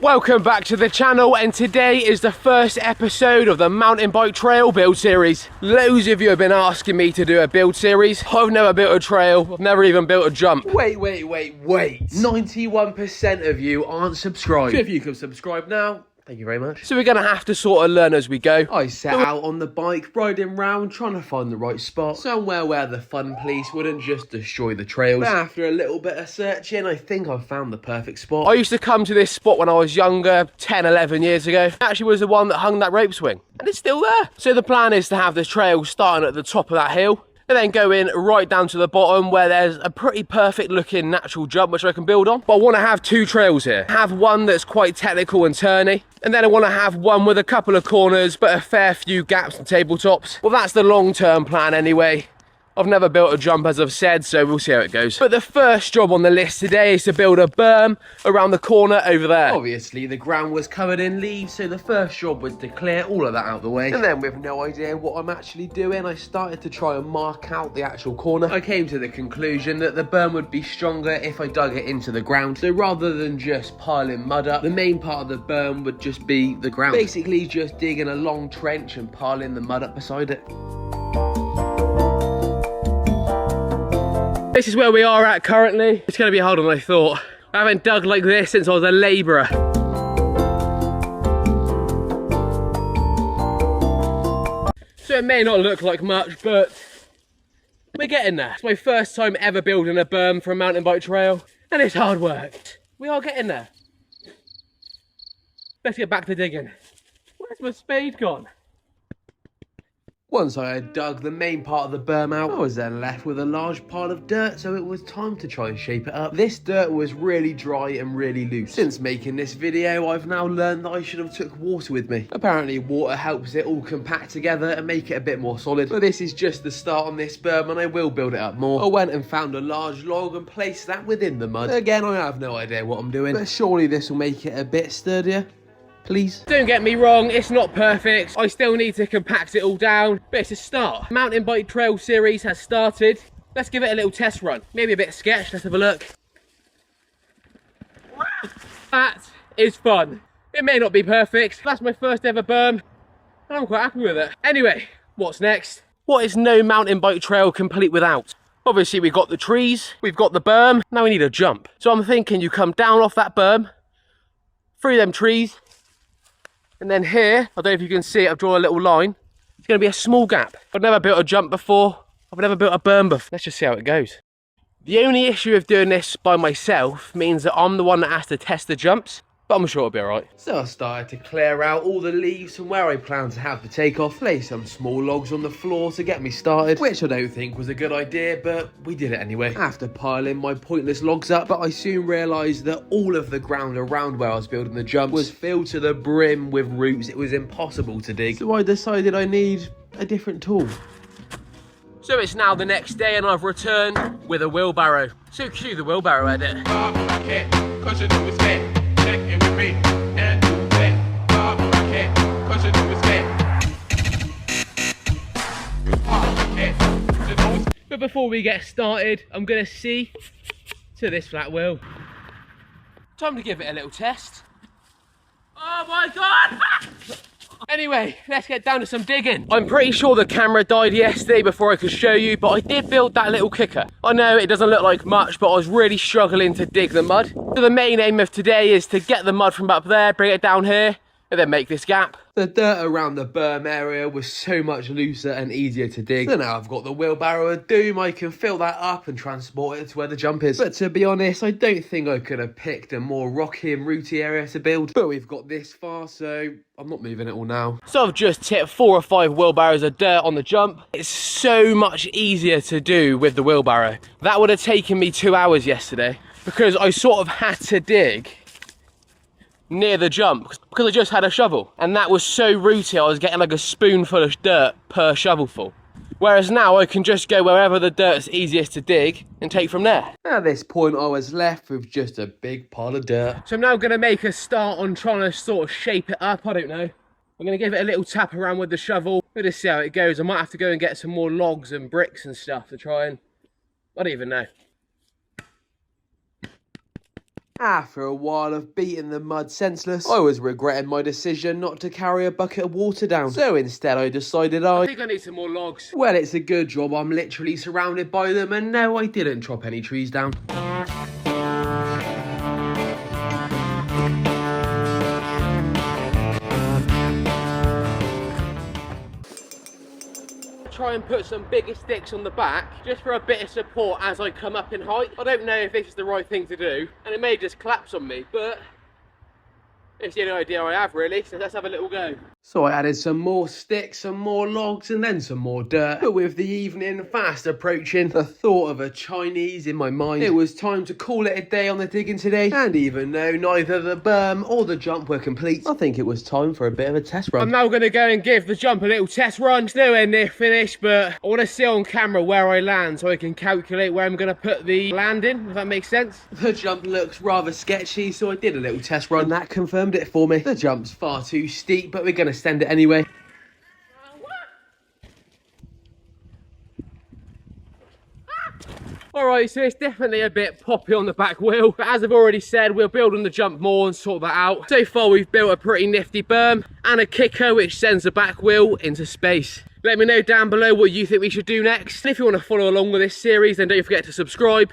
Welcome back to the channel, and today is the first episode of the mountain bike trail build series. Loads of you have been asking me to do a build series. I've never built a trail, I've never even built a jump. Wait. 91% of you aren't subscribed. So if you can subscribe now, thank you very much. So we're gonna have to sort of learn as we go. I set out on the bike, riding round, trying to find the right spot. Somewhere where the fun police wouldn't just destroy the trails. But after a little bit of searching, I think I found the perfect spot. I used to come to this spot when I was younger, 10, 11 years ago. It actually was the one that hung that rope swing. And it's still there. So the plan is to have the trail starting at the top of that hill, and then go in right down to the bottom where there's a pretty perfect looking natural jump which I can build on. But I want to have two trails here. Have one that's quite technical and turny, and then I want to have one with a couple of corners but a fair few gaps and tabletops. Well, that's the long-term plan anyway. I've never built a jump, as I've said, so we'll see how it goes. But the first job on the list today is to build a berm around the corner over there. Obviously, the ground was covered in leaves, so the first job was to clear all of that out of the way. And then, with no idea what I'm actually doing, I started to try and mark out the actual corner. I came to the conclusion that the berm would be stronger if I dug it into the ground. So rather than just piling mud up, the main part of the berm would just be the ground. Basically, just digging a long trench and piling the mud up beside it. This is where we are at currently. It's going to be harder than I thought. I haven't dug like this since I was a labourer. So it may not look like much, but we're getting there. It's my first time ever building a berm for a mountain bike trail, and it's hard work. We are getting there. Let's get back to digging. Where's my spade gone? Once I had dug the main part of the berm out, I was then left with a large pile of dirt, so it was time to try and shape it up. This dirt was really dry and really loose. Since making this video, I've now learned that I should have took water with me. Apparently water helps it all compact together and make it a bit more solid. But this is just the start on this berm, and I will build it up more. I went and found a large log and placed that within the mud. Again, I have no idea what I'm doing, but surely this will make it a bit sturdier. Please. Don't get me wrong, it's not perfect. I still need to compact it all down, but it's a start. Mountain bike trail series has started. Let's give it a little test run. Maybe a bit of sketch, let's have a look. That is fun. It may not be perfect. That's my first ever berm, and I'm quite happy with it. Anyway, what's next? What is no mountain bike trail complete without? Obviously we've got the trees, we've got the berm, now we need a jump. So I'm thinking you come down off that berm, through them trees, and then here, I don't know if you can see it, I've drawn a little line. It's going to be a small gap. I've never built a jump before. I've never built a berm before. Let's just see how it goes. The only issue of doing this by myself means that I'm the one that has to test the jumps, but I'm sure it'll be alright. So I started to clear out all the leaves from where I planned to have the takeoff, lay some small logs on the floor to get me started, which I don't think was a good idea, but we did it anyway. After piling my pointless logs up, but I soon realised that all of the ground around where I was building the jump was filled to the brim with roots. It was impossible to dig. So I decided I need a different tool. So it's now the next day and I've returned with a wheelbarrow. So cue the wheelbarrow edit. But before we get started, I'm gonna see to this flat wheel. Time to give it a little test. Oh my God! Anyway, let's get down to some digging. I'm pretty sure the camera died yesterday before I could show you, but I did build that little kicker. I know it doesn't look like much, but I was really struggling to dig the mud. So the main aim of today is to get the mud from up there, bring it down here, and then make this gap. The dirt around the berm area was so much looser and easier to dig. So now I've got the wheelbarrow of doom, I can fill that up and transport it to where the jump is. But to be honest, I don't think I could have picked a more rocky and rooty area to build. But we've got this far, so I'm not moving it all now. So I've just tipped 4 or 5 wheelbarrows of dirt on the jump. It's so much easier to do with the wheelbarrow. That would have taken me 2 hours yesterday, because I sort of had to dig near the jump because I just had a shovel, and that was so rooty I was getting like a spoonful of dirt per shovelful. Whereas now I can just go wherever the dirt's easiest to dig and take from there. At this point I was left with just a big pile of dirt. So I'm now going to make a start on trying to sort of shape it up. I don't know. I'm going to give it a little tap around with the shovel. We'll just see how it goes. I might have to go and get some more logs and bricks and stuff to try and... I don't even know. After a while of beating the mud senseless, I was regretting my decision not to carry a bucket of water down. So instead I decided I think I need some more logs. Well, it's a good job I'm literally surrounded by them, and no, I didn't chop any trees down. Try and put some bigger sticks on the back just for a bit of support as I come up in height. I don't know if this is the right thing to do, and it may just collapse on me, but it's the only idea I have really, so let's have a little go. So I added some more sticks, some more logs, and then some more dirt. But with the evening fast approaching, the thought of a Chinese in my mind, it was time to call it a day on the digging today. And even though neither the berm or the jump were complete, I think it was time for a bit of a test run. I'm now going to go and give the jump a little test run. It's nowhere near finished, but I want to see on camera where I land so I can calculate where I'm going to put the landing, if that makes sense. The jump looks rather sketchy, so I did a little test run. And that confirmed it for me. The jump's far too steep, but we're going to send it anyway. Alright, so it's definitely a bit poppy on the back wheel, but as I've already said, we'll build on the jump more and sort that out. So far we've built a pretty nifty berm and a kicker which sends the back wheel into space. Let me know down below what you think we should do next. And if you want to follow along with this series, then don't forget to subscribe.